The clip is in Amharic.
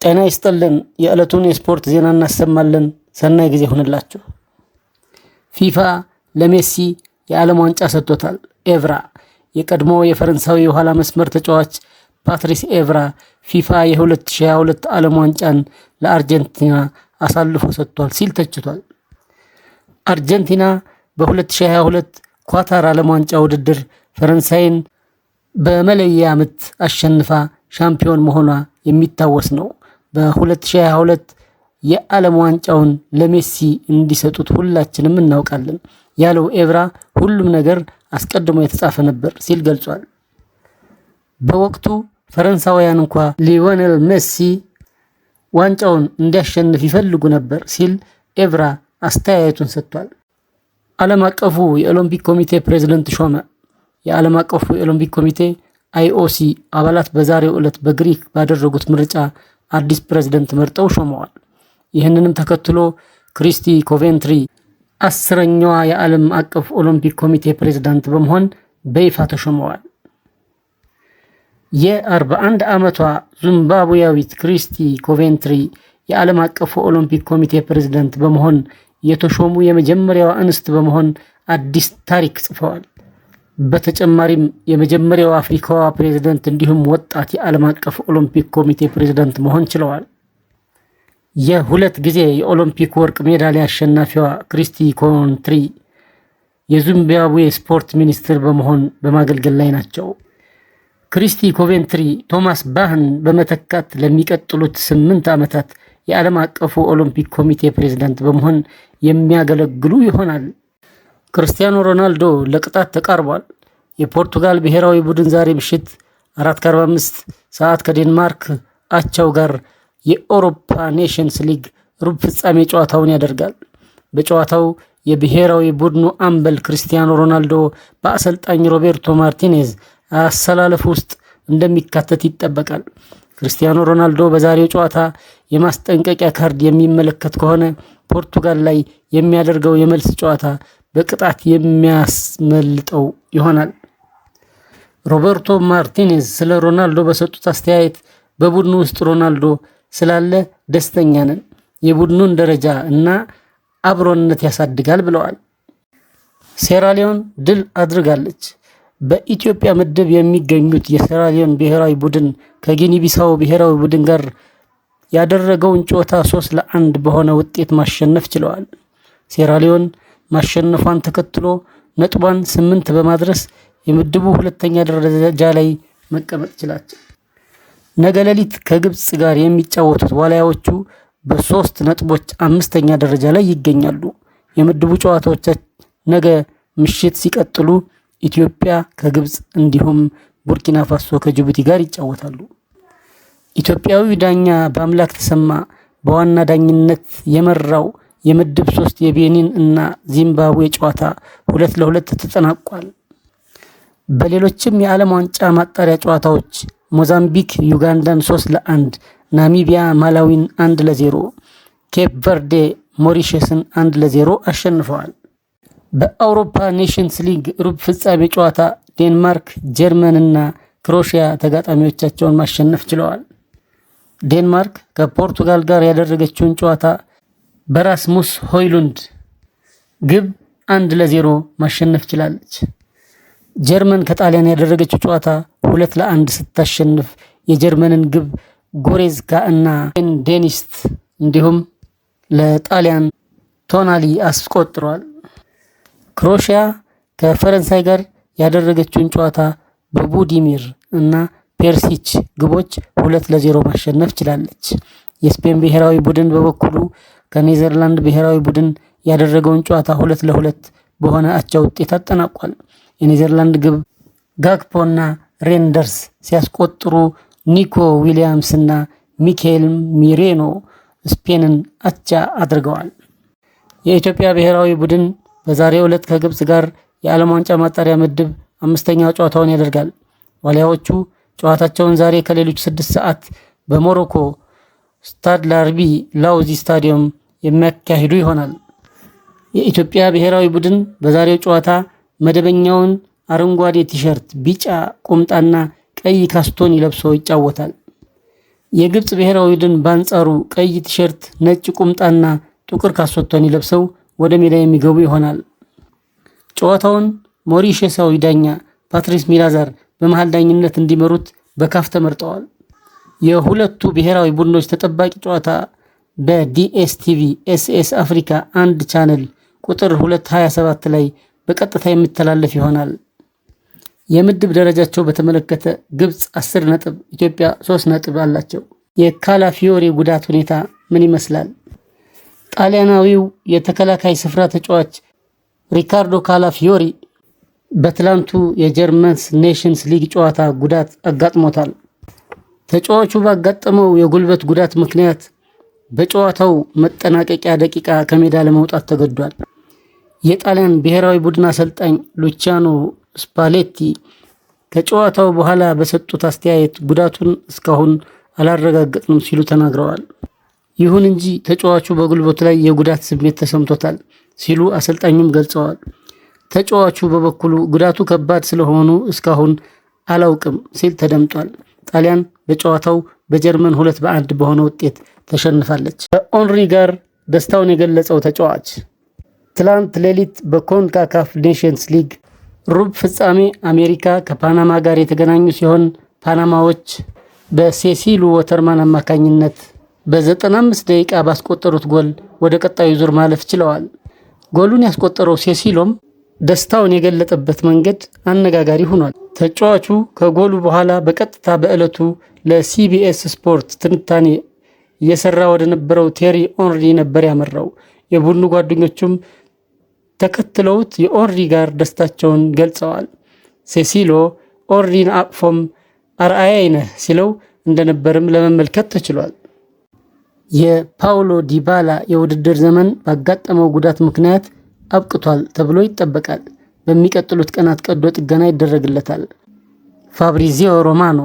ጤና ይስጥልን። የዕለቱን የስፖርት ዜና እናሰማለን። ሰናይ ጊዜ ሆነላችሁ። ፊፋ ለሜሲ የዓለም ዋንጫ ሰጥቶታል። ኤቭራ የቀድሞ የፈረንሳዊ የኋላ መስመር ተጫዋች ፓትሪስ ኤቭራ ፊፋ የ2022 ዓለም ዋንጫን ለአርጀንቲና አሳልፎ ሰጥቷል ሲል ተችቷል። አርጀንቲና በ2022 ኳታር ዓለም ዋንጫ ውድድር ፈረንሳይን በመለያ ምት አሸንፋ ሻምፒዮን መሆኗ የሚታወስ ነው። በ2022 የዓለም ዋንጫውን ለሜሲ እንዲሰጡት ሁላችንም እናውቃለን ያለው ኤቭራ ሁሉም ነገር አስቀድሞ የተጻፈ ነበር ሲል ገልጿል። በወቅቱ ፈረንሳውያን እንኳ ሊዮኔል ሜሲ ዋንጫውን እንዲያሸንፍ ይፈልጉ ነበር ሲል ኤቭራ አስተያየቱን ሰጥቷል። ዓለም አቀፉ የኦሎምፒክ ኮሚቴ ፕሬዝዳንት ሾመ። የዓለም አቀፉ የኦሎምፒክ ኮሚቴ IOC አባላት በዛሬው ዕለት በግሪክ ባደረጉት ምርጫ አዲስ ፕሬዝዳንት መርጠው ሾመዋል። ይህንንም ተከትሎ ክሪስቲ ኮቬንትሪ 10ኛዋ የዓለም አቀፍ ኦሎምፒክ ኮሚቴ ፕሬዝዳንት በመሆን በይፋ ተሾመዋል። የ41 ዓመቷ ዚምባብዌያዊት ክሪስቲ ኮቬንትሪ የዓለም አቀፍ ኦሎምፒክ ኮሚቴ ፕሬዝዳንት በመሆን የተሾሙ የመጀመሪያዋ እንስት በመሆን አዲስ ታሪክ ጽፈዋል። በተጨማሪም የመጀመሪያው አፍሪካዋ ፕሬዝዳንት እንዲሁም ወጣት የዓለም አቀፍ ኦሎምፒክ ኮሚቴ ፕሬዝዳንት መሆን ችለዋል። የሁለት ጊዜ የኦሎምፒክ ወርቅ ሜዳሊያ አሸናፊዋ ክሪስቲ ኮቬንትሪ የዚምባብዌ ስፖርት ሚኒስትር በመሆን በማገልገል ላይ ናቸው። ክሪስቲ ኮቬንትሪ ቶማስ ባህን በመተካት ለሚቀጥሉት 8 ዓመታት የዓለም አቀፉ ኦሎምፒክ ኮሚቴ ፕሬዝዳንት በመሆን የሚያገለግሉ ይሆናል። ክርስቲያኖ ሮናልዶ ለቅጣት ተቃርቧል። የፖርቱጋል ብሔራዊ ቡድን ዛሬ ምሽት 4:45 ሰዓት ከዴንማርክ አቻው ጋር የአውሮፓ ኔሽንስ ሊግ ሩብ ፍጻሜ ጨዋታውን ያደርጋል። በጨዋታው የብሔራዊ ቡድኑ አምበል ክርስቲያኖ ሮናልዶ በአሰልጣኝ ሮቤርቶ ማርቲኔዝ አሰላለፍ ውስጥ እንደሚካተት ይጠበቃል። ክርስቲያኖ ሮናልዶ በዛሬው ጨዋታ የማስጠንቀቂያ ካርድ የሚመለከት ከሆነ ፖርቱጋል ላይ የሚያደርገው የመልስ ጨዋታ በቅጣት የሚያስመልጠው ይሆናል። ሮቤርቶ ማርቲኔዝ ስለ ሮናልዶ በሰጡት አስተያየት በቡድኑ ውስጥ ሮናልዶ ስላለ ደስተኛ ነን፣ የቡድኑን ደረጃ እና አብሮነት ያሳድጋል ብለዋል። ሴራሊዮን ድል አድርጋለች። በኢትዮጵያ ምድብ የሚገኙት የሴራሊዮን ብሔራዊ ቡድን ከጊኒ ቢሳው ብሔራዊ ቡድን ጋር ያደረገውን ጨዋታ 3-1 በሆነ ውጤት ማሸነፍ ችለዋል። ሴራሊዮን ማሸነፏን ተከትሎ ነጥቧን 8 በማድረስ የምድቡ ሁለተኛ ደረጃ ላይ መቀመጥ ችላለች። ነገ ሌሊት ከግብጽ ጋር የሚጫወቱት ዋልያዎቹ በ3 ነጥቦች 5ኛ ደረጃ ላይ ይገኛሉ። የምድቡ ጨዋታዎች ነገ ምሽት ሲቀጥሉ ኢትዮጵያ ከግብጽ እንዲሁም ቡርኪና ፋሶ ከጅቡቲ ጋር ይጫወታሉ። ኢትዮጵያዊ ዳኛ በአምላክ ተሰማ በዋና ዳኝነት የመራው የምድብ 3 የቤኒን እና ዚምባብዌ ጨዋታ 2-2 ተጠናቋል። በሌሎችም የዓለም ዋንጫ ማጣሪያ ጨዋታዎች ሞዛምቢክ ዩጋንዳን 3-1፣ ናሚቢያ ማላዊን 1-0፣ ኬፕ ቨርዴ ሞሪሸስን 1-0 አሸንፈዋል። በአውሮፓ ኔሽንስ ሊግ ሩብ ፍጻሜ ጨዋታ ዴንማርክ፣ ጀርመን እና ክሮኤሽያ ተጋጣሚዎቻቸውን ማሸነፍ ችለዋል። ዴንማርክ ከፖርቱጋል ጋር ያደረገችውን ጨዋታ በራስሙስ ሆይሉንድ ግብ 1-0 ማሸነፍ ችላለች። ጀርመን ከጣሊያን ያደረገችው ጨዋታ 2-1 ስታሸንፍ የጀርመንን ግብ ጎሬዝካ እና ዴኒስት እንዲሁም ለጣሊያን ቶናሊ አስቆጥሯል። ክሮኤሽያ ከፈረንሳይ ጋር ያደረገችውን ጨዋታ በቡዲሚር እና ፔርሲች ግቦች 2-0 ማሸነፍ ችላለች። የስፔን ብሔራዊ ቡድን በበኩሉ ከኔዘርላንድ ብሔራዊ ቡድን ያደረገውን ጨዋታ 2-2 በሆነ አቻ ውጤት አጠናቋል። የኔዘርላንድ ግብ ጋክፖና ሬንደርስ ሲያስቆጥሩ ኒኮ ዊሊያምስ እና ሚካኤል ሚሬኖ ስፔንን አቻ አድርገዋል። የኢትዮጵያ ብሔራዊ ቡድን በዛሬው ዕለት ከግብጽ ጋር የዓለም ዋንጫ ማጣሪያ ምድብ 5ኛው ጨዋታውን ያደርጋል። ዋሊያዎቹ ጨዋታቸውን ዛሬ ከሌሊቱ 6 ሰዓት በሞሮኮ ስታድ ላርቢ ላውዚ ስታዲየም የሚያካሂዱ ይሆናል። የኢትዮጵያ ብሔራዊ ቡድን በዛሬው ጨዋታ መደበኛውን አረንጓዴ ቲሸርት፣ ቢጫ ቁምጣና ቀይ ካስቶኒ ለብሶ ይጫወታል። የግብፅ ብሔራዊ ቡድን በአንጻሩ ቀይ ቲሸርት፣ ነጭ ቁምጣና ጥቁር ካሶቶኒ ለብሰው ወደ ሜዳ የሚገቡ ይሆናል። ጨዋታውን ሞሪሸሳዊ ዳኛ ፓትሪስ ሚላዛር በመሃል ዳኝነት እንዲመሩት በካፍ ተመርጠዋል። የሁለቱ ብሔራዊ ቡድኖች ተጠባቂ ጨዋታ በዲኤስቲቪ ኤስኤስ አፍሪካ 1 ቻነል ቁጥር 227 ላይ በቀጥታ የሚተላለፍ ይሆናል። የምድብ ደረጃቸው በተመለከተ ግብፅ 10 ነጥብ፣ ኢትዮጵያ 3 ነጥብ አላቸው። የካላፊዮሪ ጉዳት ሁኔታ ምን ይመስላል? ጣሊያናዊው የተከላካይ ስፍራ ተጫዋች ሪካርዶ ካላፊዮሪ በትላንቱ የጀርመንስ ኔሽንስ ሊግ ጨዋታ ጉዳት አጋጥሞታል። ተጫዋቹ ባጋጠመው የጉልበት ጉዳት ምክንያት በጨዋታው መጠናቀቂያ ደቂቃ ከሜዳ ለመውጣት ተገዷል። የጣሊያን ብሔራዊ ቡድን አሰልጣኝ ሉቺያኖ ስፓሌቲ ከጨዋታው በኋላ በሰጡት አስተያየት ጉዳቱን እስካሁን አላረጋገጥንም ሲሉ ተናግረዋል። ይሁን እንጂ ተጫዋቹ በጉልበቱ ላይ የጉዳት ስሜት ተሰምቶታል ሲሉ አሰልጣኙም ገልጸዋል። ተጫዋቹ በበኩሉ ጉዳቱ ከባድ ስለሆኑ እስካሁን አላውቅም ሲል ተደምጧል። ጣሊያን በጨዋታው በጀርመን 2-1 በሆነ ውጤት ተሸንፋለች። ከኦንሪ ጋር ደስታውን የገለጸው ተጫዋች ትላንት ሌሊት በኮንካካፍ ኔሽንስ ሊግ ሩብ ፍጻሜ አሜሪካ ከፓናማ ጋር የተገናኙ ሲሆን ፓናማዎች በሴሲሉ ወተርማን አማካኝነት በ95 ደቂቃ ባስቆጠሩት ጎል ወደ ቀጣዩ ዙር ማለፍ ችለዋል። ጎሉን ያስቆጠረው ሴሲሎም ደስታውን የገለጠበት መንገድ አነጋጋሪ ሆኗል። ተጫዋቹ ከጎሉ በኋላ በቀጥታ በዕለቱ ለሲቢኤስ ስፖርት ትንታኔ እየሰራ ወደ ነበረው ቴሪ ኦንሪ ነበር ያመራው። የቡድኑ ጓደኞቹም ተከትለውት የኦንሪ ጋር ደስታቸውን ገልጸዋል። ሴሲሎ ኦንሪን አቅፎም አርአያዬ ነህ ሲለው እንደነበርም ለመመልከት ተችሏል። የፓውሎ ዲባላ የውድድር ዘመን ባጋጠመው ጉዳት ምክንያት አብቅቷል ተብሎ ይጠበቃል። በሚቀጥሉት ቀናት ቀዶ ጥገና ይደረግለታል። ፋብሪዚዮ ሮማኖ